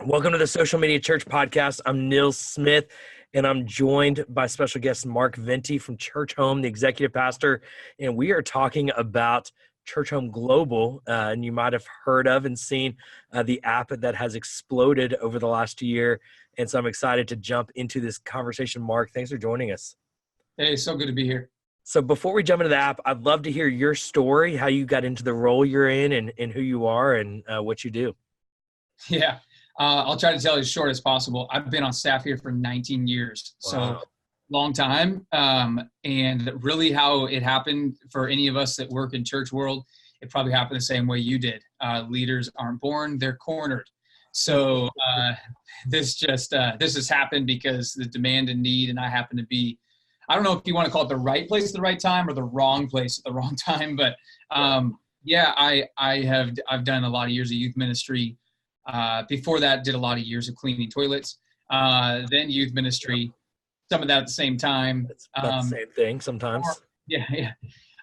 Welcome to the Social Media Church Podcast. I'm Nils Smith, and I'm joined by special guest Mark Venti from Churchome, the executive pastor, and we are talking about Churchome Global, and you might have heard of and seen the app that has exploded over the last year, and so I'm excited to jump into this conversation. Mark, thanks for joining us. Hey, so good to be here. So before we jump into the app, I'd love to hear your story, how you got into the role you're in and who you are and what you do. Yeah, I'll try to tell you as short as possible. I've been on staff here for 19 years, Wow. so long time. And really how it happened for any of us that work in church world, it probably happened the same way you did. Leaders aren't born, they're cornered. So this has happened because the demand and need, and I happen to be, I don't know if you want to call it the right place at the right time or the wrong place at the wrong time, but I've done a lot of years of youth ministry. Before that, did a lot of years of cleaning toilets, then youth ministry, some of that at the same time. It's about the same thing sometimes.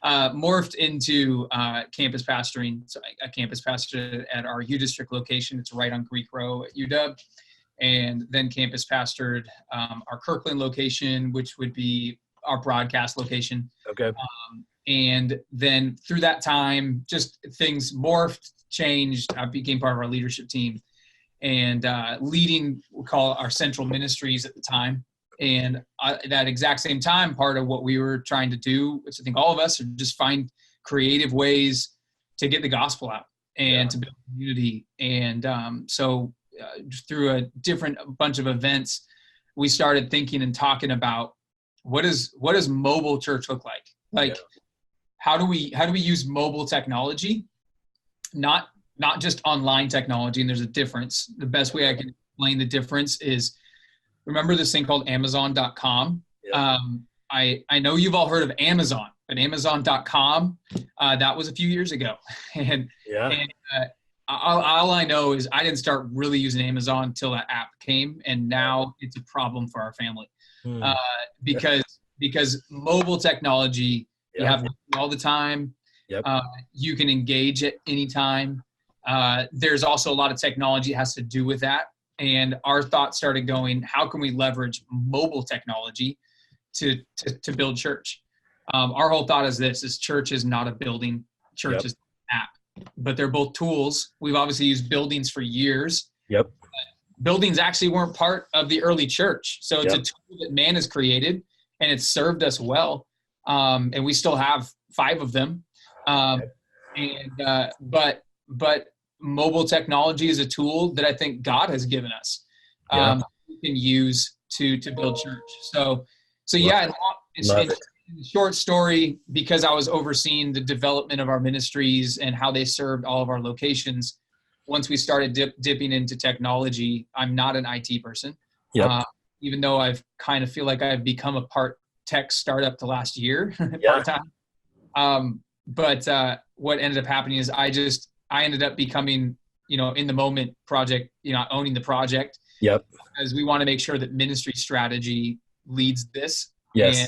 Morphed into campus pastoring. So I campus pastored at our U District location. It's right on Greek Row at UW. And then campus pastored our Kirkland location, which would be our broadcast location. Okay. And then through that time, just things morphed, changed. I became part of our leadership team and leading, we'll call it our central ministries at the time. And at that exact same time, part of what we were trying to do, which I think all of us are just find creative ways to get the gospel out and to build community. And so through a different bunch of events, we started thinking and talking about what does mobile church look like? Like, how do we use mobile technology? Not just online technology, and there's a difference. The best way I can explain the difference is, remember this thing called Amazon.com? Yeah. I know you've all heard of Amazon, but Amazon.com, that was a few years ago. All I know is I didn't start really using Amazon until that app came, and now it's a problem for our family. Because mobile technology, you have all the time. You can engage at any time. There's also a lot of technology that has to do with that. And our thoughts started going, how can we leverage mobile technology to build church? Our whole thought is this, is church is not a building, church is an app, but they're both tools. We've obviously used buildings for years. Buildings actually weren't part of the early church. So it's a tool that man has created, and it's served us well. And we still have 5 of them. But mobile technology is a tool that I think God has given us, we can use to build church. So it's a short story, because I was overseeing the development of our ministries and how they served all of our locations. Once we started dipping into technology, I'm not an IT person, even though I've kind of feel like I've become a part tech startup the last year, part-time. But what ended up happening is I ended up becoming, in the moment project, owning the project. Because we want to make sure that ministry strategy leads this. And,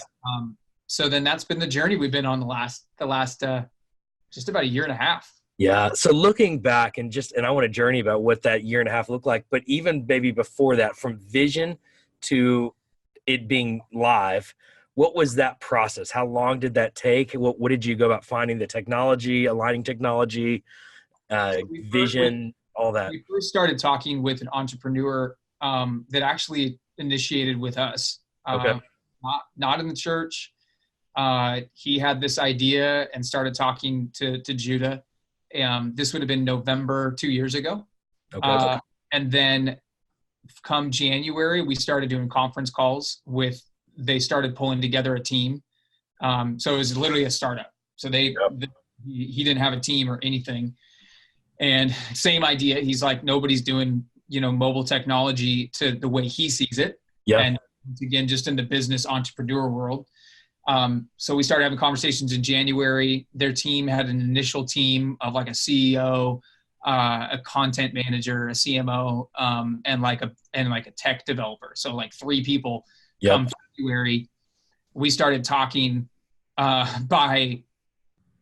so then that's been the journey we've been on the last just about a year and a half. Yeah. So looking back and I want to journey about what that year and a half looked like, but even maybe before that, from vision to it being live, what was that process? How long did that take? What did you go about finding the technology, aligning technology, vision, all that? We first started talking with an entrepreneur that actually initiated with us. Not in the church. He had this idea and started talking to Judah. This would have been November 2 years ago. And then come January, we started doing conference calls they started pulling together a team. So it was literally a startup. So he didn't have a team or anything. And same idea. He's like, nobody's doing, mobile technology to the way he sees it. And again, just in the business entrepreneur world. So we started having conversations in January. Their team had an initial team of like a CEO, a content manager, a CMO, and like a tech developer. So like 3 people. Come February, we started talking. By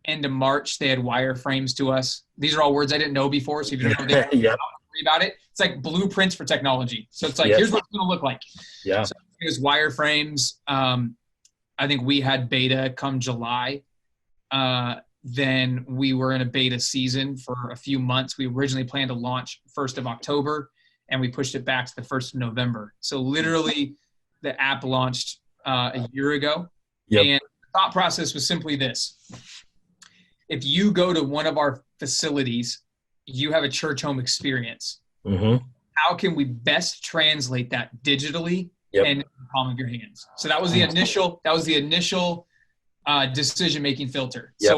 end of March, they had wireframes to us. These are all words I didn't know before. So if you don't know, worry about it. It's like blueprints for technology. So it's like, Yes. here's what it's going to look like. Yeah. So it was wireframes. I think we had beta come July. Then we were in a beta season for a few months. We originally planned to launch 1st of October, and we pushed it back to the 1st of November. So literally the app launched a year ago. Yep. And the thought process was simply this. If you go to one of our facilities, you have a church home experience. Mm-hmm. How can we best translate that digitally and in the palm of your hands? So that was the initial decision-making filter. Yep. So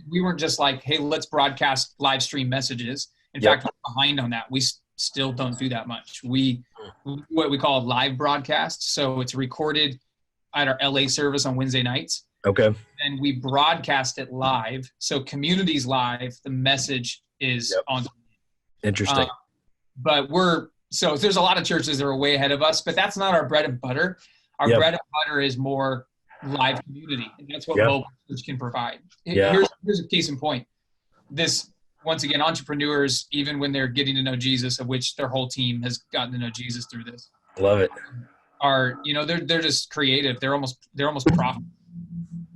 we weren't just like, hey, let's broadcast live stream messages. In fact, we're behind on that. We still don't do that much. We what we call a live broadcast. So it's recorded at our LA service on Wednesday nights. Okay. And we broadcast it live. So community's live, the message is on. Interesting. But there's a lot of churches that are way ahead of us, but that's not our bread and butter. Our bread and butter is more live community. And that's what mobile church can provide. Here's a case in point. This, once again, entrepreneurs, even when they're getting to know Jesus, of which their whole team has gotten to know Jesus through this. Love it. They're just creative. They're almost profitable.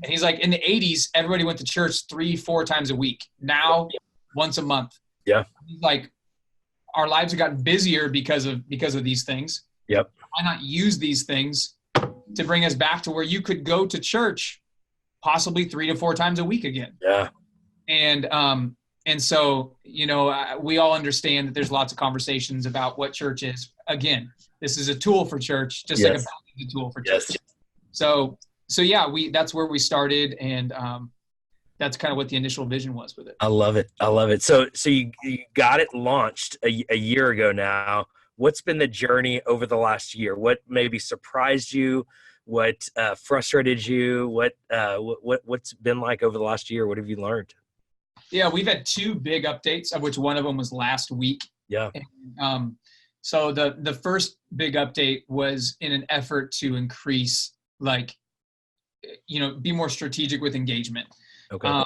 And he's like, in the 80s, everybody went to church 3-4 times a week. Now, once a month. Yeah. He's like, our lives have gotten busier because of these things. Yep. Why not use these things to bring us back to where you could go to church possibly 3 to 4 times a week again? Yeah. And so, we all understand that there's lots of conversations about what church is. Again, this is a tool for church, just like a building is a tool for church. So yeah, that's where we started, and that's kind of what the initial vision was with it. I love it. So you got it launched a year ago now. What's been the journey over the last year? What maybe surprised you? What frustrated you? What's been like over the last year? What have you learned? Yeah, we've had 2 big updates, of which one of them was last week. Yeah. And, so the first big update was in an effort to increase, be more strategic with engagement. Okay.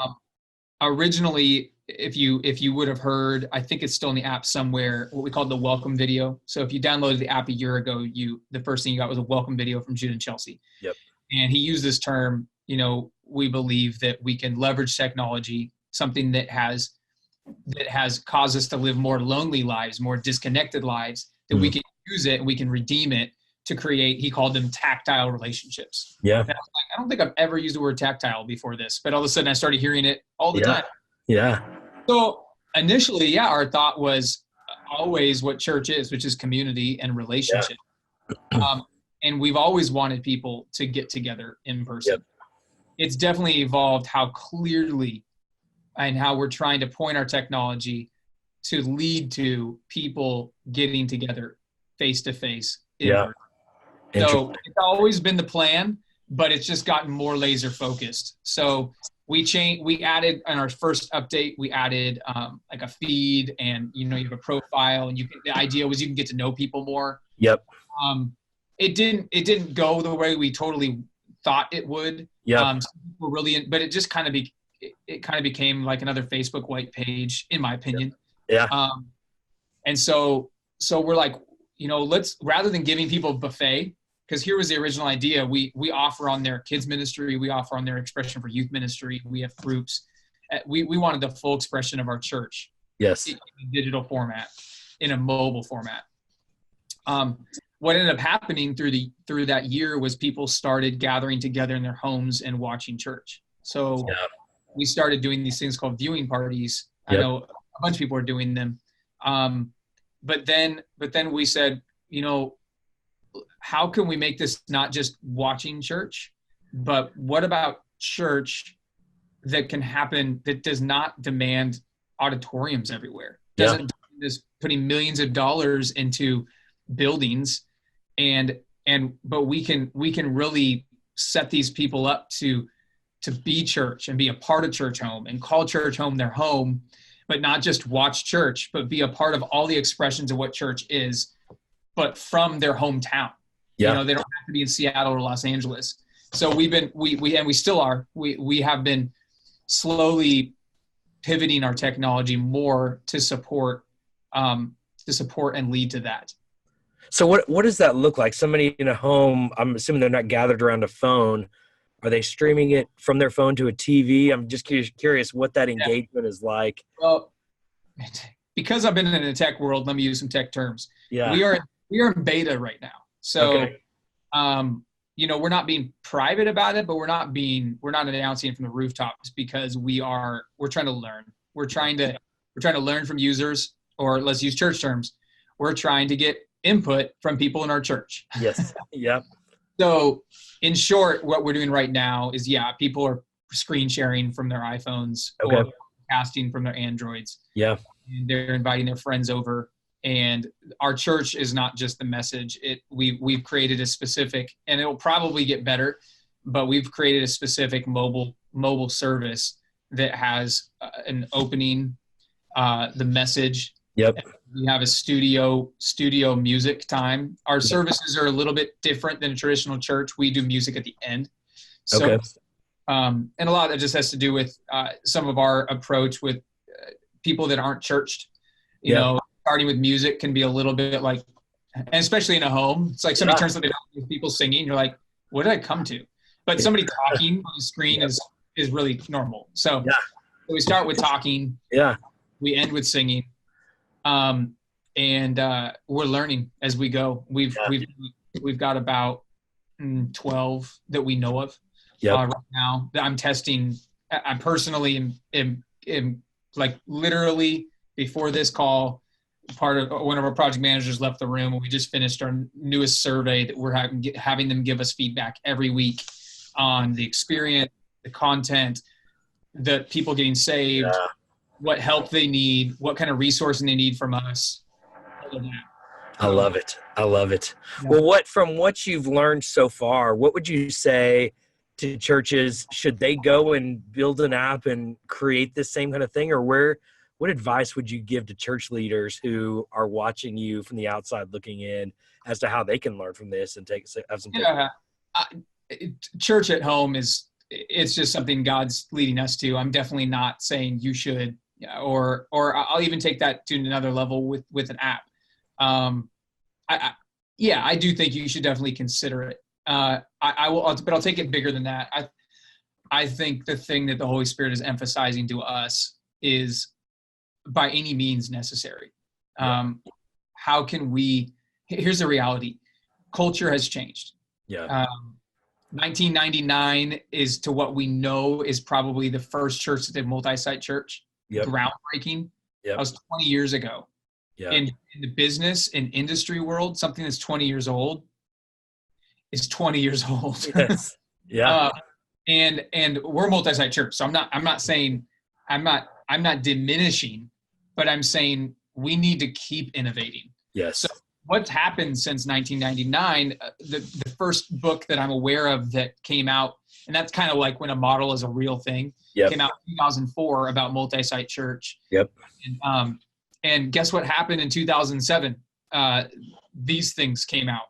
Originally, if you would have heard, I think it's still in the app somewhere, what we called the welcome video. So if you downloaded the app a year ago, the first thing you got was a welcome video from Jude and Chelsea. Yep. And he used this term, we believe that we can leverage technology, something that has caused us to live more lonely lives, more disconnected lives, that we can use it and we can redeem it to create, he called them tactile relationships. Yeah. And I was like, I don't think I've ever used the word tactile before this, but all of a sudden I started hearing it all the time. Yeah. So initially, our thought was always what church is, which is community and relationship. And we've always wanted people to get together in person. Yep. It's definitely evolved how clearly and how we're trying to point our technology to lead to people getting together face to face. Yeah. So it's always been the plan, but it's just gotten more laser focused. So we added on our first update, we added like a feed, and you have a profile, and the idea was you can get to know people more. Yep. It didn't go the way we totally thought it would. Yeah. We're really but it just kind of became like another Facebook white page, in my opinion. Yeah. And so we're like, let's, rather than giving people a buffet, because here was the original idea. We offer on their kids ministry. We offer on their expression for youth ministry. We have groups. We wanted the full expression of our church. Yes. In a digital format, in a mobile format. What ended up happening through that year was people started gathering together in their homes and watching church. So we started doing these things called viewing parties. I know a bunch of people are doing them. But then we said, how can we make this not just watching church, but what about church that can happen, that does not demand auditoriums everywhere, doesn't just putting millions of dollars into buildings, but we can really set these people up to be church and be a part of church home and call church home their home, but not just watch church, but be a part of all the expressions of what church is, but from their hometown. They don't have to be in Seattle or Los Angeles. So we still are. We have been slowly pivoting our technology more to support to support and lead to that. So what does that look like? Somebody in a home, I'm assuming they're not gathered around a phone. Are they streaming it from their phone to a TV? I'm just curious what that engagement is like. Well, because I've been in the tech world, let me use some tech terms. Yeah. We are in beta right now. So, okay. We're not being private about it, but we're not announcing it from the rooftops because we're trying to learn. We're trying to learn from users, or let's use church terms. We're trying to get input from people in our church. Yes. Yep. So in short, what we're doing right now is, people are screen sharing from their iPhones or casting from their Androids. Yeah. And they're inviting their friends over. And our church is not just the message. We've created a specific, and it'll probably get better, but we've created a specific mobile service that has an opening, the message. Yep. We have a studio music time. Our services are a little bit different than a traditional church. We do music at the end. So, and a lot of that just has to do with some of our approach with people that aren't churched. You know, starting with music can be a little bit like, and especially in a home, it's like somebody turns something on with people singing. You're like, what did I come to? But somebody talking on the screen is really normal. So we start with talking. Yeah. We end with singing. And we're learning as we go. We've got about 12 that we know of right now that I'm testing. I personally am like literally before this call, part of one of our project managers left the room, and we just finished our newest survey that we're having them give us feedback every week on the experience, the content, the people getting saved, what help they need, what kind of resourcing they need from us. I love it. Yeah. Well, from what you've learned so far, what would you say to churches? Should they go and build an app and create this same kind of thing? Or what advice would you give to church leaders who are watching you from the outside looking in as to how they can learn from this and have some church at home it's just something God's leading us to. I'm definitely not saying you should, or I'll even take that to another level with an app. I do think you should definitely consider it. But I'll take it bigger than that. I think the thing that the Holy Spirit is emphasizing to us is by any means necessary. How can here's the reality. Culture has changed. 1999 is, to what we know, is probably the first church that did multi-site church. Groundbreaking. That was 20 years ago. In the business and industry world, something that's 20 years old is 20 years old. Yes. Yeah. And we're multi-site church. So I'm not diminishing, but I'm saying we need to keep innovating. Yes. So what's happened since 1999, the first book that I'm aware of that came out, and that's kind of like when a model is a real thing, came out in 2004 about multi-site church. And guess what happened in 2007? These things came out.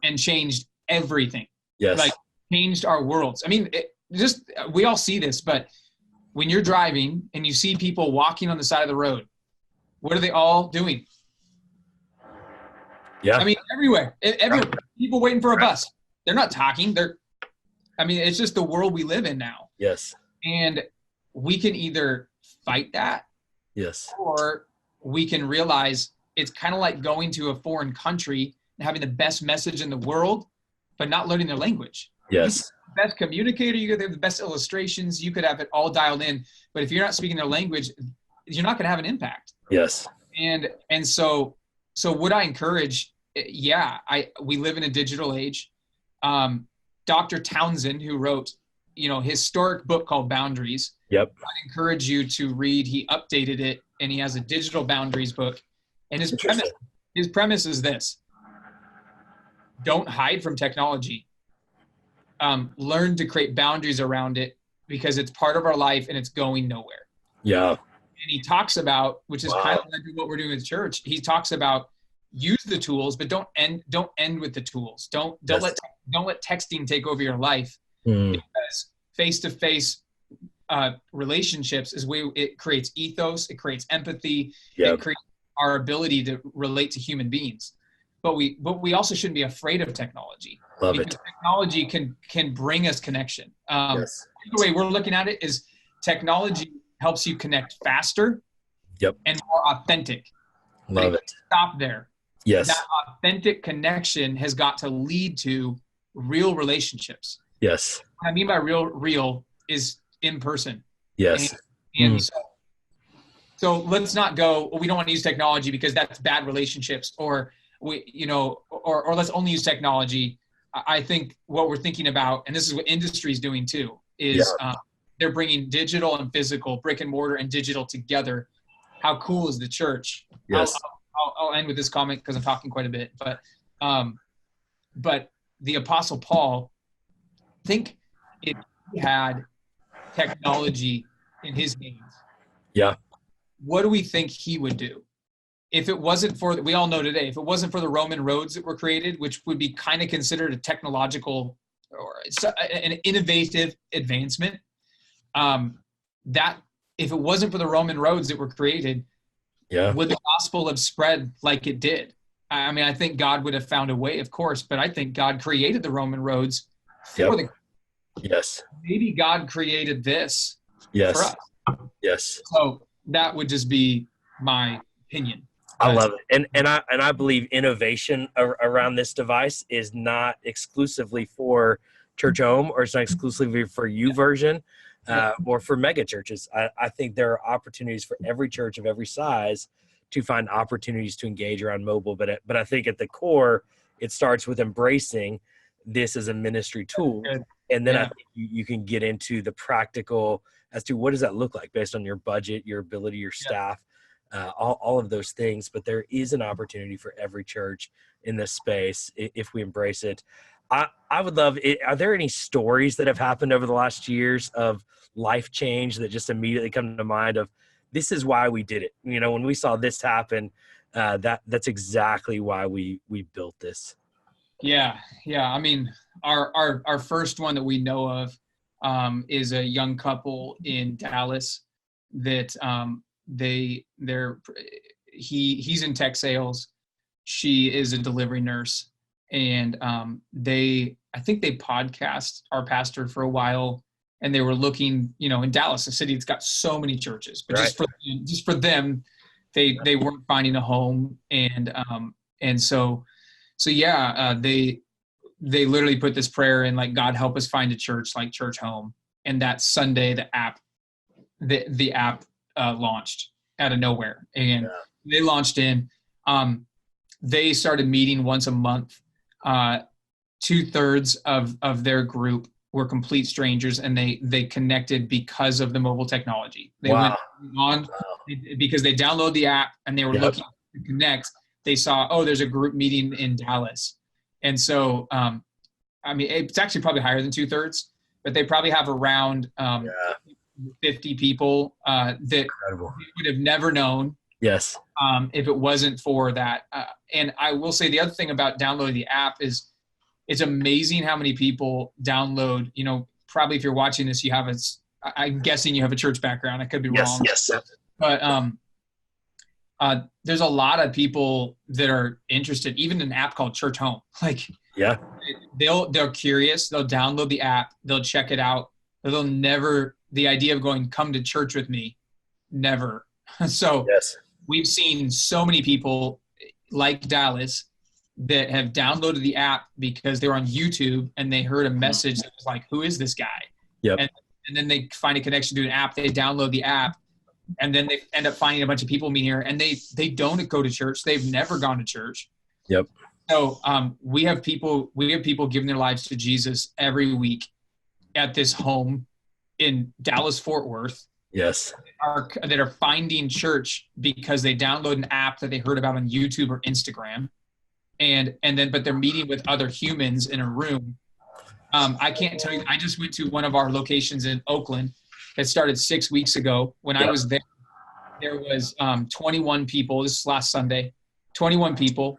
And changed everything. Like changed our worlds. I mean, we all see this, but when you're driving and you see people walking on the side of the road, what are they all doing? I mean, everywhere. People waiting for a bus. They're not talking. It's just the world we live in now. Yes. And we can either fight that. Yes. Or we can realize it's kind of like going to a foreign country and having the best message in the world, but not learning their language. Yes. The best communicator, you could have the best illustrations, you could have it all dialed in, but if you're not speaking their language, you're not going to have an impact. Yes. And so would I encourage? We live in a digital age. Dr. Townsend, who wrote, historic book called Boundaries. I'd encourage you to read. He updated it, and he has a digital boundaries book. And his premise is this: don't hide from technology. Learn to create boundaries around it, because it's part of our life and it's going nowhere. And he talks about, which is kind of like what we're doing with church. He talks about use the tools, but don't end with the tools. Don't let texting take over your life, because face-to-face relationships is where it creates ethos, it creates empathy, it creates our ability to relate to human beings. But we also shouldn't be afraid of technology. Love because it. technology can bring us connection. Yes. The way we're looking at it is technology helps you connect faster Yep. and more authentic. Love it. Stop there. Yes. That authentic connection has got to lead to real relationships. Yes. What I mean by real is in person. Yes. And so let's not go, well, we don't want to use technology because that's bad relationships, or or let's only use technology. I think what we're thinking about, and this is what industry is doing too, is they're bringing digital and physical, brick and mortar and digital together. How cool is the church? Yes. I'll end with this comment because I'm talking quite a bit, but the Apostle Paul, think if he had technology in his hands, what do we think he would do? If it wasn't for, we all know today, if it wasn't for the Roman roads that were created, which would be kind of considered a technological or an innovative advancement, that if it wasn't for the Roman roads that were created, would the gospel have spread like it did? I mean, I think God would have found a way, of course, but I think God created the Roman roads for maybe God created this for us. Yes. So that would just be my opinion. I love it. And I believe innovation around this device is not exclusively for Churchome, or it's not exclusively for YouVersion or for mega churches. I think there are opportunities for every church of every size to find opportunities to engage around mobile. But I think at the core, it starts with embracing this as a ministry tool. And then I think you can get into the practical as to what does that look like based on your budget, your ability, your staff, all of those things. But there is an opportunity for every church in this space if we embrace it. I would love it. Are there any stories that have happened over the last years of life change that just immediately come to mind of this is why we did it? You know, when we saw this happen, that's exactly why we built this. Yeah. I mean, our first one that we know of is a young couple in Dallas that he's in tech sales. She is a delivery nurse, and I think they podcast our pastor for a while, and they were looking, in Dallas, a city that's got so many churches, but just for them, they weren't finding a home, and so they literally put this prayer in, like, God help us find a church like Churchome. And that Sunday, the app launched out of nowhere, and they launched in. They started meeting once a month. 2/3 of their group were complete strangers, and they connected because of the mobile technology. They went on because they downloaded the app and they were looking to connect. They saw, there's a group meeting in Dallas. And so, I mean, it's actually probably higher than 2/3, but they probably have around 50 people that we would have never known. Yes. If it wasn't for that. And I will say the other thing about downloading the app is it's amazing how many people download, probably if you're watching this, I'm guessing you have a church background. I could be wrong. Yes. But there's a lot of people that are interested, even in an app called Churchome. They're curious. They'll download the app. They'll check it out. But they'll never, the idea of going, come to church with me, never. So we've seen so many people like Dallas that have downloaded the app because they were on YouTube and they heard a message that was like, who is this guy? And then they find a connection to an app. They download the app. And then they end up finding a bunch of people meet here, and they don't go to church. They've never gone to church. So we have people giving their lives to Jesus every week at this home in Dallas, Fort Worth. That are finding church because they download an app that they heard about on YouTube or Instagram, but they're meeting with other humans in a room. I can't tell you. I just went to one of our locations in Oakland. It started 6 weeks ago. When I was there, there was 21 people. This is last Sunday. 21 people.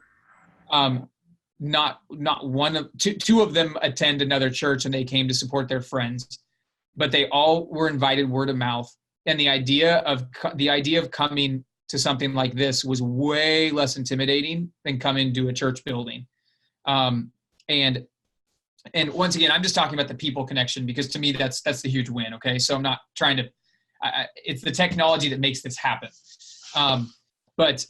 Not one of two of them attend another church, and they came to support their friends, but they all were invited word of mouth. And the idea of coming to something like this was way less intimidating than coming to a church building. And once again, I'm just talking about the people connection, because to me, that's the huge win. Okay. So I'm not trying to, it's the technology that makes this happen. But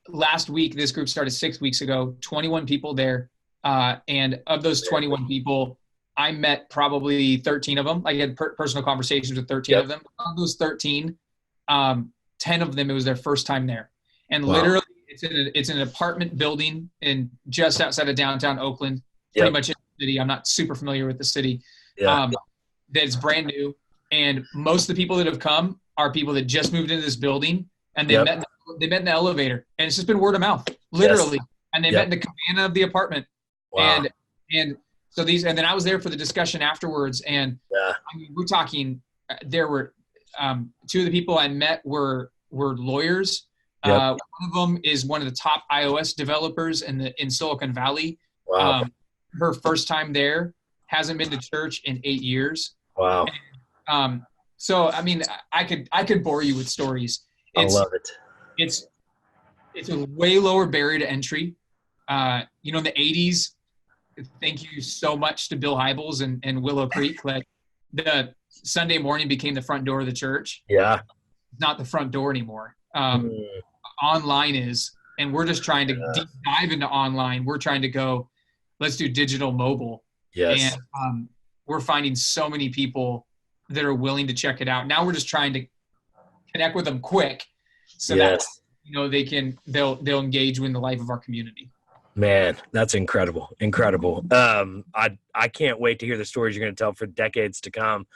last week, this group started 6 weeks ago, 21 people there. And of those 21 people, I met probably 13 of them. I had personal conversations with 13 of them. Of those 13, 10 of them, it was their first time there. And literally it's an apartment building in just outside of downtown Oakland, pretty much in the city. I'm not super familiar with the city. That's brand new. And most of the people that have come are people that just moved into this building, and they met in the elevator, and it's just been word of mouth, literally. And they met in the cabana of the apartment. Wow. And so and then I was there for the discussion afterwards, and I mean, we're talking, there were two of the people I met were lawyers. One of them is one of the top iOS developers in Silicon Valley. Wow. Her first time there, hasn't been to church in 8 years. Wow. And, so I mean, I could bore you with stories. I love it. It's a way lower barrier to entry. In the 80s, thank you so much to Bill Hybels and Willow Creek. Like, the Sunday morning became the front door of the church. Yeah. Not the front door anymore. Online is, and we're just trying to deep dive into online. We're trying to go, let's do digital mobile. Yes. And we're finding so many people that are willing to check it out. Now we're just trying to connect with them quick, so that they'll engage in the life of our community. Man, that's incredible. I can't wait to hear the stories you're going to tell for decades to come.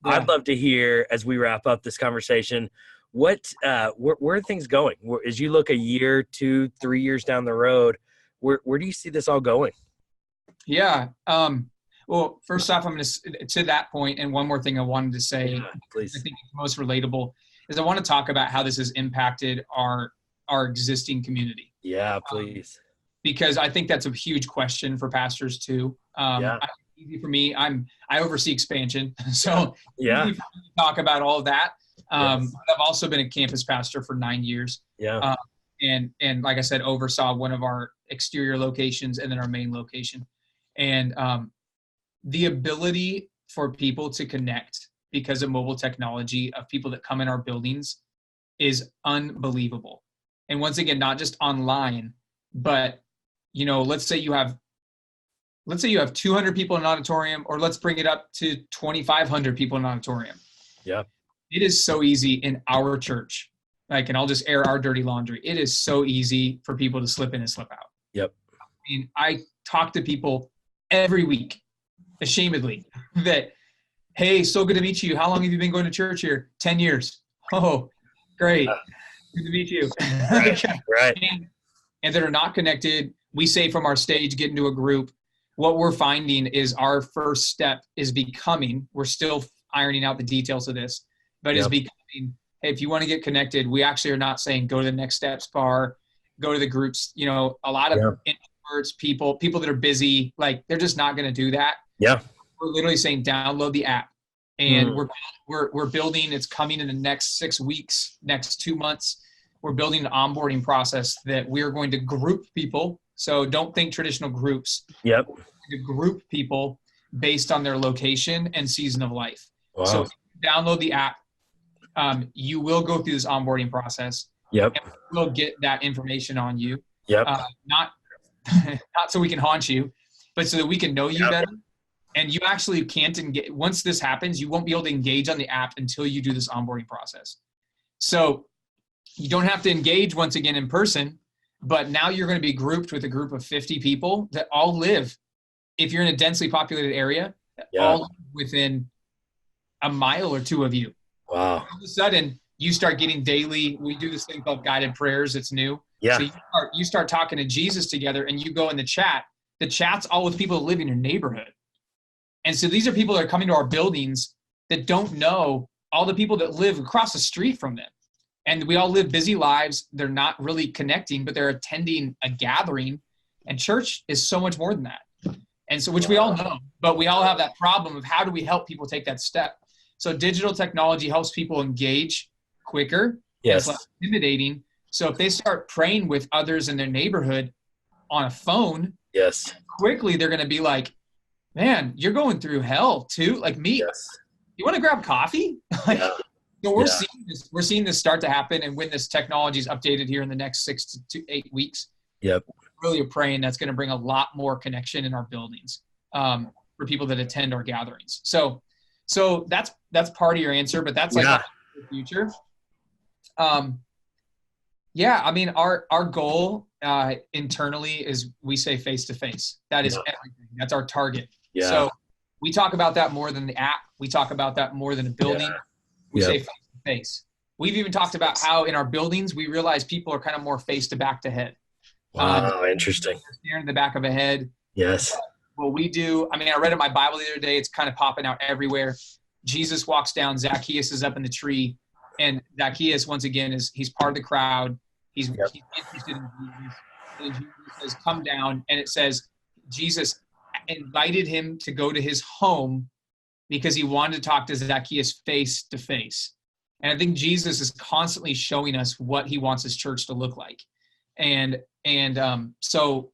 Yeah. I'd love to hear, as we wrap up this conversation, where are things going? As you look a year, 2, 3 years down the road, where do you see this all going? Yeah. Well, first off, I'm going to that point, and one more thing I wanted to say, please. I think it's most relatable, is I want to talk about how this has impacted our existing community. Yeah, please. Because I think that's a huge question for pastors too. Easy for me. I oversee expansion, so easy for me to talk about all of that. But I've also been a campus pastor for 9 years. Yeah. And like I said, oversaw one of our exterior locations and then our main location. And the ability for people to connect because of mobile technology, of people that come in our buildings, is unbelievable. And once again, not just online, but let's say you have 200 people in an auditorium, or let's bring it up to 2,500 people in an auditorium. Yeah. It is so easy in our church. And I'll just air our dirty laundry. It is so easy for people to slip in and slip out. Yep. I mean, I talk to people every week, ashamedly, that, hey, so good to meet you. How long have you been going to church here? 10 years. Oh, great. Good to meet you. Right. And that are not connected. We say from our stage, get into a group. What we're finding is our first step is becoming, we're still ironing out the details of this, but is becoming, hey, if you want to get connected, we actually are not saying go to the Next Steps bar, go to the groups. A lot of introverts, people that are busy, they're just not going to do that. Yeah. We're literally saying download the app, and we're building, it's coming in the next 6 weeks, next 2 months. We're building an onboarding process that we're going to group people. So don't think traditional groups. Yep. We're going to group people based on their location and season of life. Wow. So if you download the app, you will go through this onboarding process. Yep. And we'll get that information on you. Yep. Not so we can haunt you, but so that we can know you better. And you actually can't engage. Once this happens, you won't be able to engage on the app until you do this onboarding process. So you don't have to engage once again in person, but now you're going to be grouped with a group of 50 people that all live, if you're in a densely populated area, all live within a mile or two of you. Wow. All of a sudden, you start getting daily, we do this thing called guided prayers. It's new. Yeah. So you start talking to Jesus together, and you go in the chat. The chat's all with people that live in your neighborhood. And so these are people that are coming to our buildings that don't know all the people that live across the street from them. And we all live busy lives. They're not really connecting, but they're attending a gathering. And church is so much more than that. And so, which we all know, but we all have that problem of how do we help people take that step? So digital technology helps people engage quicker. Yes. It's less intimidating. So if they start praying with others in their neighborhood on a phone, yes, quickly they're going to be like, man, you're going through hell too. Like me, yes, you want to grab coffee? Like, yeah, so yeah, we're seeing this start to happen. And when this technology is updated here in the next 6 to 8 weeks, yep. really are praying that's going to bring a lot more connection in our buildings for people that attend our gatherings. So that's part of your answer, but that's like the future. Yeah, I mean, our goal internally is we say face to face. That is everything. That's our target. Yeah. So we talk about that more than the app. We talk about that more than a building. Yeah. We say face to face. We've even talked about how in our buildings we realize people are kind of more face to back to head. Wow, interesting. Staring in the back of a head. Yes. What we do, I mean, I read in my Bible the other day, it's kind of popping out everywhere. Jesus walks down, Zacchaeus is up in the tree, and Zacchaeus, once again, he's part of the crowd. He's interested in Jesus. And Jesus says, come down, and it says Jesus invited him to go to his home because he wanted to talk to Zacchaeus face to face. And I think Jesus is constantly showing us what he wants his church to look like. And so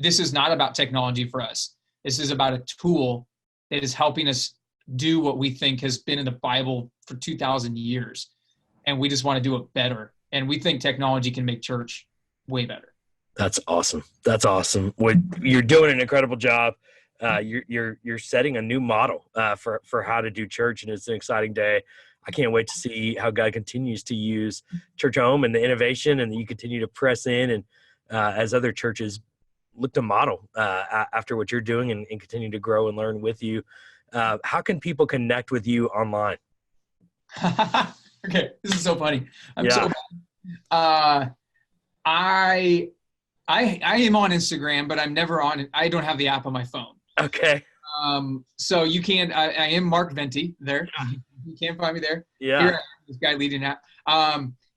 this is not about technology for us. This is about a tool that is helping us do what we think has been in the Bible for 2,000 years. And we just want to do it better. And we think technology can make church way better. That's awesome. That's awesome. You're doing an incredible job. You're setting a new model for how to do church, and it's an exciting day. I can't wait to see how God continues to use Churchome and the innovation, and you continue to press in and as other churches look to model after what you're doing and continue to grow and learn with you. How can people connect with you online? Okay, this is so funny. I am on Instagram, but I'm never on. I don't have the app on my phone. Okay. So you can. I am Mark Venti there. You can't find me there. Yeah. Here, this guy leading app.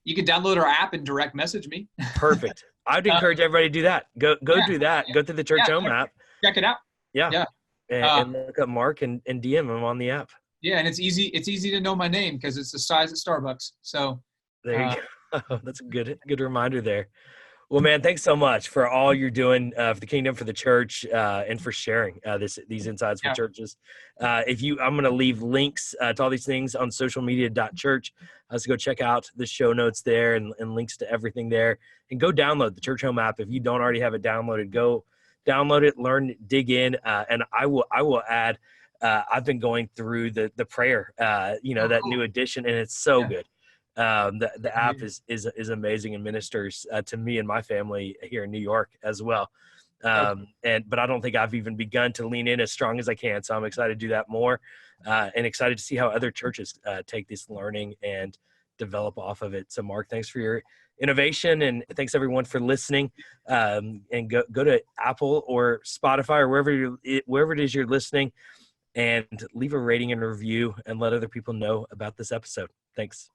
You can download our app and direct message me. Perfect. I'd encourage everybody to do that. Go do that. Go through the Churchome app. Check it out. Yeah. And look up Mark and DM him on the app. Yeah, and it's easy to know my name because it's the size of Starbucks. So there you go. That's a good reminder there. Well, man, thanks so much for all you're doing for the kingdom, for the church, and for sharing these insights for churches. I'm going to leave links to all these things on socialmedia.church. So go check out the show notes there and links to everything there. And go download the Churchome app. If you don't already have it downloaded, go download it, learn, dig in. And I will add, I've been going through the prayer, that new edition, and it's so good. The app is amazing and ministers to me and my family here in New York as well. But I don't think I've even begun to lean in as strong as I can. So I'm excited to do that more and excited to see how other churches take this learning and develop off of it. So Mark, thanks for your innovation, and thanks everyone for listening. And go to Apple or Spotify or wherever it is you're listening, and leave a rating and review and let other people know about this episode. Thanks.